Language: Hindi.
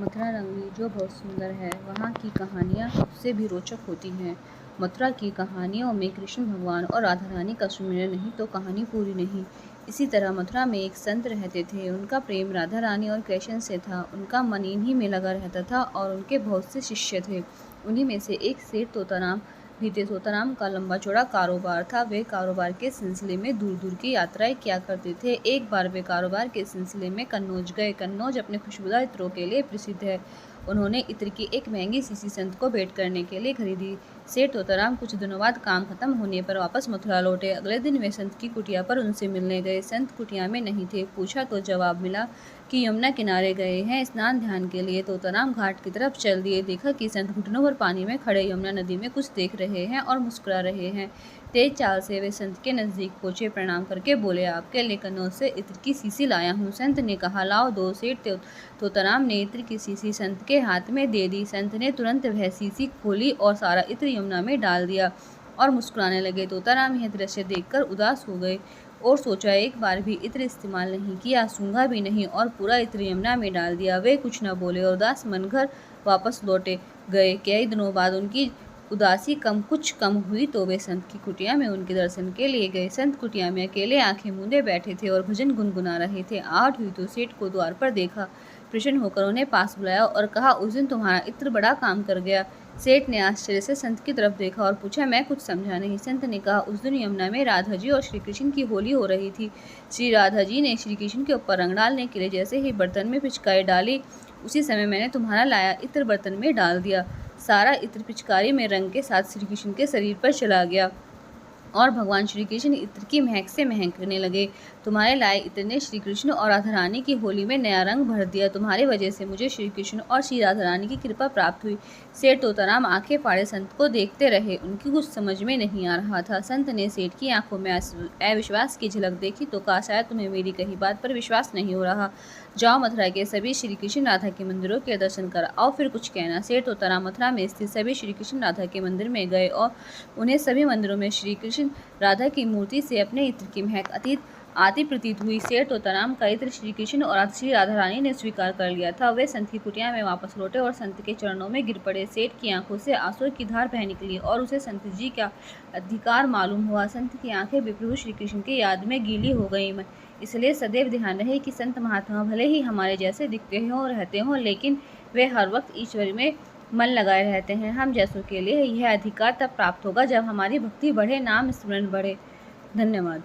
मथुरा नगरी जो बहुत सुंदर है, वहाँ की कहानियाँ उससे भी रोचक होती हैं। मथुरा की कहानियों में कृष्ण भगवान और राधा रानी का सुमिरन नहीं तो कहानी पूरी नहीं। इसी तरह मथुरा में एक संत रहते थे। उनका प्रेम राधा रानी और कृष्ण से था। उनका मन इन्हीं में लगा रहता था और उनके बहुत से शिष्य थे। उन्हीं में से एक सेठ तोताराम भी थे। तोताराम का लंबा चौड़ा कारोबार था। वे कारोबार के सिलसिले में दूर दूर की यात्राएं किया करते थे। एक बार वे कारोबार के सिलसिले में कन्नौज गए। कन्नौज अपने खुशबूदार इत्रों के लिए प्रसिद्ध है। उन्होंने इत्र की एक महंगी शीशी संत को भेंट करने के लिए खरीदी। सेठ तोताराम कुछ दिनों बाद काम खत्म होने पर वापस मथुरा लौटे। अगले दिन वे संत की कुटिया पर उनसे मिलने गए। संत कुटिया में नहीं थे। पूछा तो जवाब मिला कि यमुना किनारे गए हैं स्नान ध्यान के लिए। तोताराम घाट की तरफ चल दिए। देखा कि संत घुटनों भर पानी में खड़े यमुना नदी में कुछ देख रहे हैं और मुस्कुरा रहे हैं। तेज चाल से वे संत के नजदीक पहुंचे। प्रणाम करके बोले, आपके लिए कन्नौज से इत्र की शीशी लाया हूँ। संत ने कहा, लाओ दो। सेठ तोताराम ने इत्र की शीशी संत के हाथ में दे दी। संत ने तुरंत वह शीशी खोली और सारा इत्र यमुना में डाल दिया और मुस्कुराने लगे। तोताराम यह दृश्य देखकर उदास हो गए और सोचा, एक बार भी इत्र इस्तेमाल नहीं किया, सूंघा भी नहीं और पूरा इत्र यमुना में डाल दिया। वे कुछ न बोले और उदास मन घर वापस लौटे गए। कई दिनों बाद उनकी उदासी कुछ कम हुई तो वे संत की कुटिया में उनके दर्शन के लिए गए। संत कुटिया में अकेले आंखें मूंदे बैठे थे और भजन गुनगुना रहे थे। आहट हुई तो सेठ को द्वार पर देखा। प्रसन्न होकर उन्हें पास बुलाया और कहा, उस दिन तुम्हारा इत्र बड़ा काम कर गया। सेठ ने आश्चर्य से संत की तरफ देखा और पूछा, मैं कुछ समझा नहीं। संत ने कहा, उस दिन यमुना में राधा जी और श्री कृष्ण की होली हो रही थी। श्री राधा जी ने श्री कृष्ण के ऊपर रंग डालने के लिए जैसे ही बर्तन में पिचकारी डाली, उसी समय मैंने तुम्हारा लाया इत्र बर्तन में डाल दिया। सारा इत्र पिचकारी में रंग के साथ श्री कृष्ण के शरीर पर चला गया और भगवान श्री कृष्ण इत्र की महक से महकने लगे। तुम्हारे लाए इत्र ने श्री कृष्ण और राधा रानी की होली में नया रंग भर दिया। तुम्हारी वजह से मुझे श्री कृष्ण और श्री राधा रानी की कृपा प्राप्त हुई। सेठ तोताराम आंखें फाड़े संत को देखते रहे। उनकी कुछ समझ में नहीं आ रहा था। संत ने सेठ की आंखों में अविश्वास की झलक देखी तो कहा, शायद तुम्हें मेरी कही बात पर विश्वास नहीं हो रहा। जाओ मथुरा के सभी श्री कृष्ण राधा के मंदिरों के दर्शन कर आओ, फिर कुछ कहना। सेठ तोताराम मथुरा में स्थित सभी श्री कृष्ण राधा के मंदिर में गए और उन्हें सभी मंदिरों में श्री कृष्ण राधा की मूर्ति से अपने इत्र की महक आती प्रतीत हुई। सेठ तोताराम का इत्र श्री कृष्ण और श्री राधा रानी ने स्वीकार कर लिया था। वे संत की कुटिया में वापस लौटे और संत के चरणों में गिर पड़े। सेठ की आंखों से आंसू की धार बह निकली और उसे संत जी का अधिकार मालूम हुआ। संत की आंखें भी प्रभु श्री कृष्ण की याद में गीली हो गईं। इसलिए सदैव ध्यान रहे कि संत महात्मा भले ही हमारे जैसे दिखते हों रहते हों, लेकिन वे हर वक्त ईश्वर में मन लगाए रहते हैं। हम जैसों के लिए यह अधिकार तब प्राप्त होगा जब हमारी भक्ति बढ़े, नाम स्मरण बढ़े। धन्यवाद।